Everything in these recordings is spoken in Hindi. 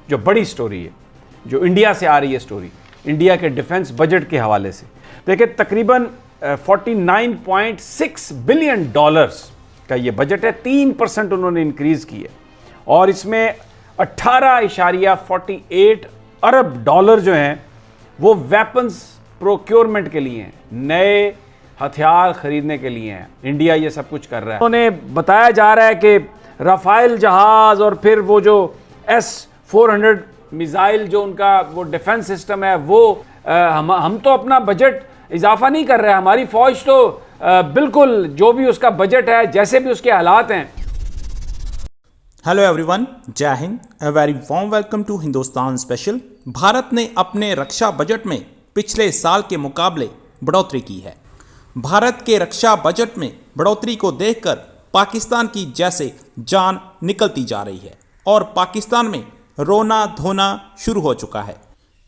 जो बड़ी स्टोरी है, जो इंडिया से आ रही है स्टोरी, इंडिया के डिफेंस बजट के हवाले से। देखिए, तकरीबन 49.6 बिलियन डॉलर्स का ये बजट है। 3% उन्होंने इंक्रीज की है और इसमें 18.48 अरब डॉलर जो हैं वो वेपन्स प्रोक्योरमेंट के लिए हैं, नए हथियार खरीदने के लिए हैं। इंडिया ये सब कुछ कर रहा है। उन्होंने बताया जा रहा है कि राफेल जहाज और फिर वो जो S-400 मिसाइल जो उनका वो डिफेंस सिस्टम है वो हम तो अपना बजट इजाफा नहीं कर रहे हैं, हमारी फौज तो बिल्कुल जो भी उसका बजट है, जैसे भी उसके हालात हैं। हेलो एवरीवन, जय हिंद। A very warm welcome to Hindustan special. भारत ने अपने रक्षा बजट में पिछले साल के मुकाबले बढ़ोतरी की है। भारत के रक्षा बजट में बढ़ोतरी को देखकर पाकिस्तान की जैसे जान निकलती जा रही है और पाकिस्तान में रोना धोना शुरू हो चुका है।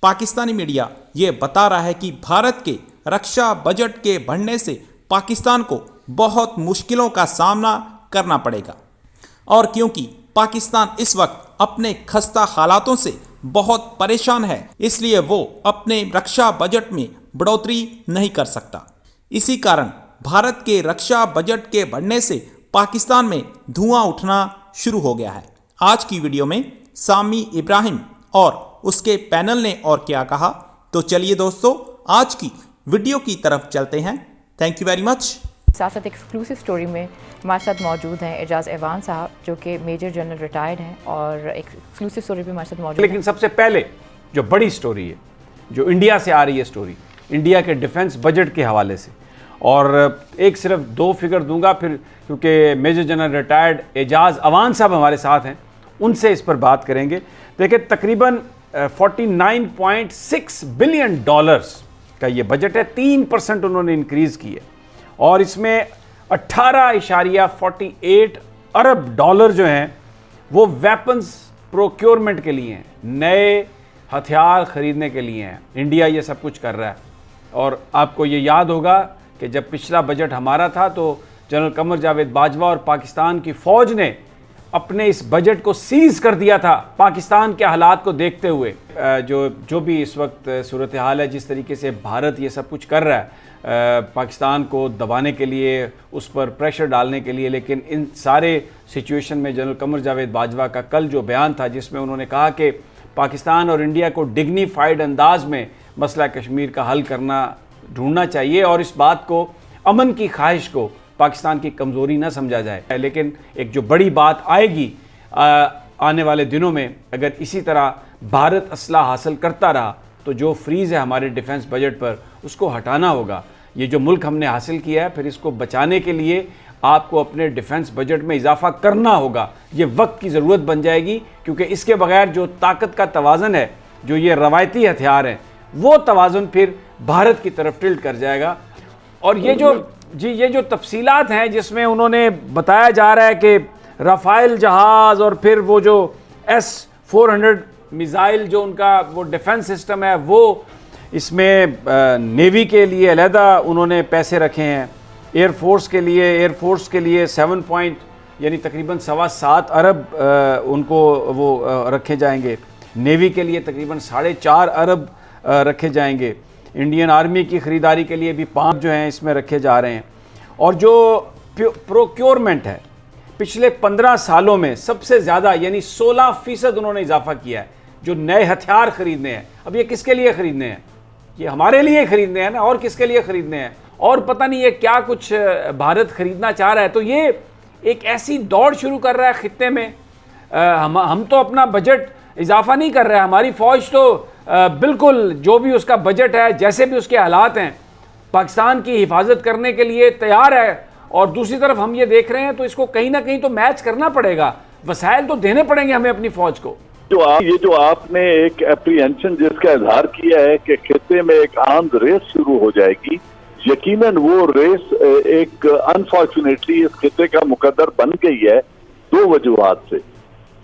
पाकिस्तानी मीडिया ये बता रहा है कि भारत के रक्षा बजट के बढ़ने से पाकिस्तान को बहुत मुश्किलों का सामना करना पड़ेगा और क्योंकि पाकिस्तान इस वक्त अपने खस्ता हालातों से बहुत परेशान है, इसलिए वो अपने रक्षा बजट में बढ़ोतरी नहीं कर सकता। इसी कारण भारत के रक्षा बजट के बढ़ने से पाकिस्तान में धुआं उठना शुरू हो गया है। आज की वीडियो में सामी इब्राहिम और उसके पैनल ने और क्या कहा, तो चलिए दोस्तों आज की वीडियो की तरफ चलते हैं। Thank you very much. साथ साथ एक्सक्लूसिव स्टोरी में हमारे साथ मौजूद हैं एजाज एवान साहब, जो कि मेजर जनरल रिटायर्ड हैं और एक्सक्लूसिव स्टोरी भी हमारे साथ मौजूद है। लेकिन सबसे पहले जो बड़ी स्टोरी है, जो इंडिया से आ रही है स्टोरी, इंडिया के डिफेंस बजट के हवाले से, और एक सिर्फ दो फिगर दूंगा फिर, क्योंकि major general retired Ejaz Awan sahab हमारे साथ हैं, उनसे इस पर बात करेंगे। देखिए, तकरीबन 49.6 बिलियन डॉलर्स का ये बजट है। 3% उन्होंने इंक्रीज की है और इसमें 18.48 अरब डॉलर जो हैं वो वेपन्स प्रोक्योरमेंट के लिए हैं, नए हथियार खरीदने के लिए हैं। इंडिया ये सब कुछ कर रहा है। और आपको ये याद होगा कि जब पिछला बजट हमारा था तो जनरल कमर जावेद बाजवा और पाकिस्तान की फ़ौज ने अपने इस बजट को सीज कर दिया था पाकिस्तान के हालात को देखते हुए। जो भी इस वक्त सूरत हाल है, जिस तरीके से भारत ये सब कुछ कर रहा है पाकिस्तान को दबाने के लिए, उस पर प्रेशर डालने के लिए, लेकिन इन सारे सिचुएशन में जनरल कमर जावेद बाजवा का कल जो बयान था जिसमें उन्होंने कहा कि पाकिस्तान और इंडिया को डिग्निफाइड अंदाज में मसला कश्मीर का हल करना ढूंढना चाहिए और इस बात को, अमन की ख्वाहिश को पाकिस्तान की कमज़ोरी ना समझा जाए। लेकिन एक जो बड़ी बात आएगी आने वाले दिनों में, अगर इसी तरह भारत असला हासिल करता रहा तो जो फ्रीज़ है हमारे डिफेंस बजट पर उसको हटाना होगा। ये जो मुल्क हमने हासिल किया है, फिर इसको बचाने के लिए आपको अपने डिफेंस बजट में इजाफा करना होगा। ये वक्त की ज़रूरत बन जाएगी, क्योंकि इसके बगैर जो ताकत का तवाज़न है, जो ये रवायती हथियार हैं, वो तवाज़ुन फिर भारत की तरफ टिल्ट कर जाएगा। और ये जो तफसीलात हैं जिसमें उन्होंने बताया जा रहा है कि राफेल जहाज और फिर वो जो S-400 मिसाइल जो उनका वो डिफेंस सिस्टम है वो, इसमें नेवी के लिए अलहदा उन्होंने पैसे रखे हैं, एयरफोर्स के लिए 7 यानी तकरीबन 7.25 अरब उनको वो रखे जाएंगे। नेवी के लिए तकरीबन 4.5 अरब रखे जाएंगे। इंडियन आर्मी की ख़रीदारी के लिए भी 5 जो हैं इसमें रखे जा रहे हैं। और जो प्रोक्योरमेंट है, पिछले 15 सालों में सबसे ज़्यादा यानी 16% उन्होंने इजाफा किया है। जो नए हथियार खरीदने हैं, अब ये किसके लिए खरीदने हैं? ये हमारे लिए खरीदने हैं ना, और किसके लिए खरीदने हैं? और पता नहीं ये क्या कुछ भारत खरीदना चाह रहा है। तो ये एक ऐसी दौड़ शुरू कर रहा है खित्ते में। हम तो अपना बजट इजाफा नहीं कर रहे हैं, हमारी फ़ौज तो बिल्कुल जो भी उसका बजट है, जैसे भी उसके हालात हैं, पाकिस्तान की हिफाजत करने के लिए तैयार है। और दूसरी तरफ हम ये देख रहे हैं, तो इसको कहीं ना कहीं तो मैच करना पड़ेगा, वसाइल तो देने पड़ेंगे हमें अपनी फ़ौज को। जो आपने एक एप्रीहेंशन जिसका इजहार किया है कि खित्ते में एक आर्म्स रेस शुरू हो जाएगी, यकीनन वो रेस एक अनफॉर्चुनेटली इस खित्ते का मुकद्दर बन गई है 2 वजूहात से।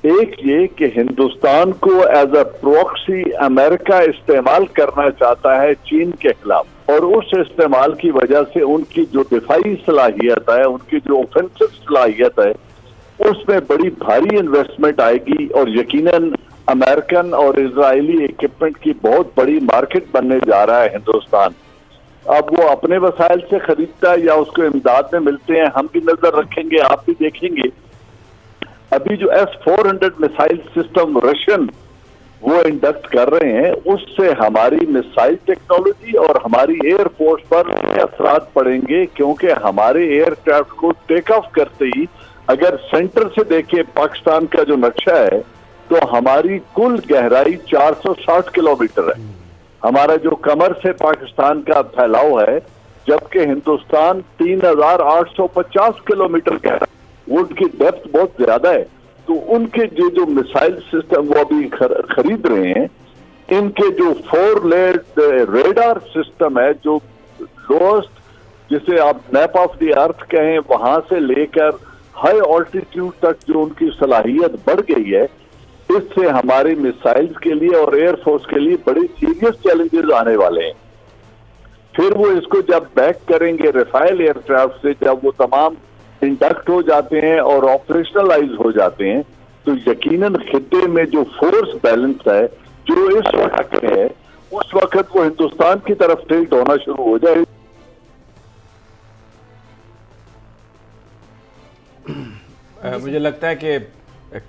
एक ये कि हिंदुस्तान को एज अ प्रॉक्सी अमेरिका इस्तेमाल करना चाहता है चीन के खिलाफ, और उस इस्तेमाल की वजह से उनकी जो दिफाई सलाहियत है, उनकी जो ऑफेंसिव सलाहियत है, उसमें बड़ी भारी इन्वेस्टमेंट आएगी और यकीनन अमेरिकन और इजरायली इक्विपमेंट की बहुत बड़ी मार्केट बनने जा रहा है हिंदुस्तान। अब वो अपने वसाइल से खरीदता है या उसको इमदाद में मिलते हैं, हम भी नजर रखेंगे, आप भी देखेंगे। अभी जो S-400 मिसाइल सिस्टम रशियन वो इंडक्ट कर रहे हैं, उससे हमारी मिसाइल टेक्नोलॉजी और हमारी एयरफोर्स पर असरात पड़ेंगे, क्योंकि हमारे एयरक्राफ्ट को टेक ऑफ करते ही अगर सेंटर से देखें पाकिस्तान का जो नक्शा है तो हमारी कुल गहराई 460 किलोमीटर है। हमारा जो कमर से पाकिस्तान का फैलाव है, जबकि हिंदुस्तान 3850 किलोमीटर का है, उनकी डेप्थ बहुत ज्यादा है। तो उनके जो मिसाइल सिस्टम वो अभी खरीद रहे हैं, इनके जो 4 लेयर्ड रेडार सिस्टम है, जो लोएस्ट जिसे आप नैप ऑफ द अर्थ कहें, वहां से लेकर हाई ऑल्टीट्यूड तक जो उनकी सलाहियत बढ़ गई है, इससे हमारे मिसाइल्स के लिए और एयरफोर्स के लिए बड़े सीरियस चैलेंजेस आने वाले हैं। फिर वो इसको जब बैक करेंगे राफेल एयरक्राफ्ट से, जब वो तमाम इंडक्ट हो जाते हैं और ऑपरेशनलाइज हो जाते हैं, तो यकीनन खित्ते में जो फोर्स बैलेंस है जो इस वक्त है, उस वक्त वो हिंदुस्तान की तरफ टिल्ट होना शुरू हो जाए। मुझे लगता है कि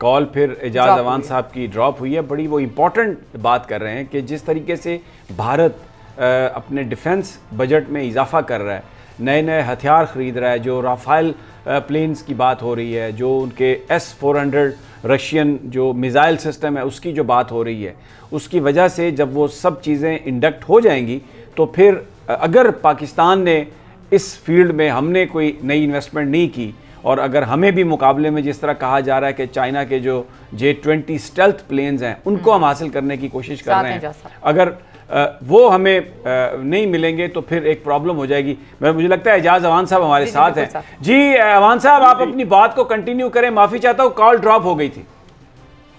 कॉल फिर एजाज अवान साहब की ड्रॉप हुई है। बड़ी वो इम्पोर्टेंट बात कर रहे हैं कि जिस तरीके से भारत अपने डिफेंस बजट में इजाफा कर रहा है, नए नए हथियार ख़रीद रहा है, जो राफेल प्लेन्स की बात हो रही है, जो उनके S-400 रशियन जो मिज़ाइल सिस्टम है उसकी जो बात हो रही है, उसकी वजह से जब वो सब चीज़ें इंडक्ट हो जाएंगी तो फिर अगर पाकिस्तान ने इस फील्ड में हमने कोई नई इन्वेस्टमेंट नहीं की, और अगर हमें भी मुकाबले में जिस तरह कहा जा रहा है कि चाइना के जो J-20 स्टेल्थ प्लेन्स हैं उनको हम हासिल करने की कोशिश कर रहे हैं, अगर वो हमें नहीं मिलेंगे तो फिर एक प्रॉब्लम हो जाएगी। मुझे लगता है एजाज अवान साहब हमारे साथ हैं। जी अवान साहब, आप अपनी बात को कंटिन्यू करें। माफ़ी चाहता हूँ, कॉल ड्रॉप हो गई थी।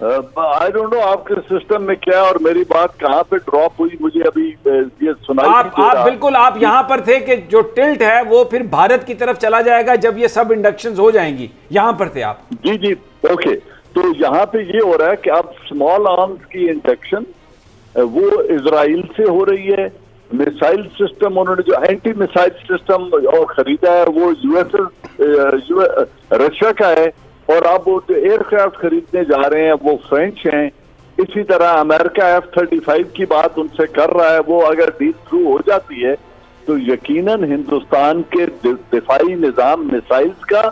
आई डोंट नो आपके सिस्टम में क्या और मेरी बात कहाँ पे ड्रॉप हुई, मुझे अभी ये सुनाई आप बिल्कुल आप यहाँ पर थे कि जो टिल्ट है वो फिर भारत की तरफ चला जाएगा जब ये सब इंडक्शंस हो जाएंगी, यहाँ पर थे आप। जी जी, ओके। तो यहाँ पे ये हो रहा है कि अब स्मॉल आर्म्स की इंडक्शन वो इजराइल से हो रही है। मिसाइल सिस्टम उन्होंने जो एंटी मिसाइल सिस्टम और खरीदा है वो रशिया का है, और अब वो एयरक्राफ्ट खरीदने जा रहे हैं वो फ्रेंच हैं। इसी तरह अमेरिका F-35 की बात उनसे कर रहा है, वो अगर डील थ्रू हो जाती है तो यकीनन हिंदुस्तान के दिफाई निजाम मिसाइल्स का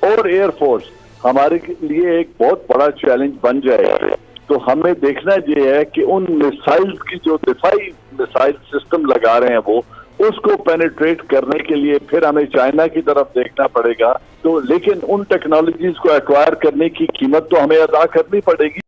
और एयरफोर्स हमारे लिए एक बहुत बड़ा चैलेंज बन जाएगा। तो हमें देखना ये है कि उन मिसाइल्स की जो दिफाई मिसाइल सिस्टम लगा रहे हैं वो उसको पेनिट्रेट करने के लिए फिर हमें चाइना की तरफ देखना पड़ेगा। तो लेकिन उन टेक्नोलॉजीज को एक्वायर करने की कीमत तो हमें अदा करनी पड़ेगी।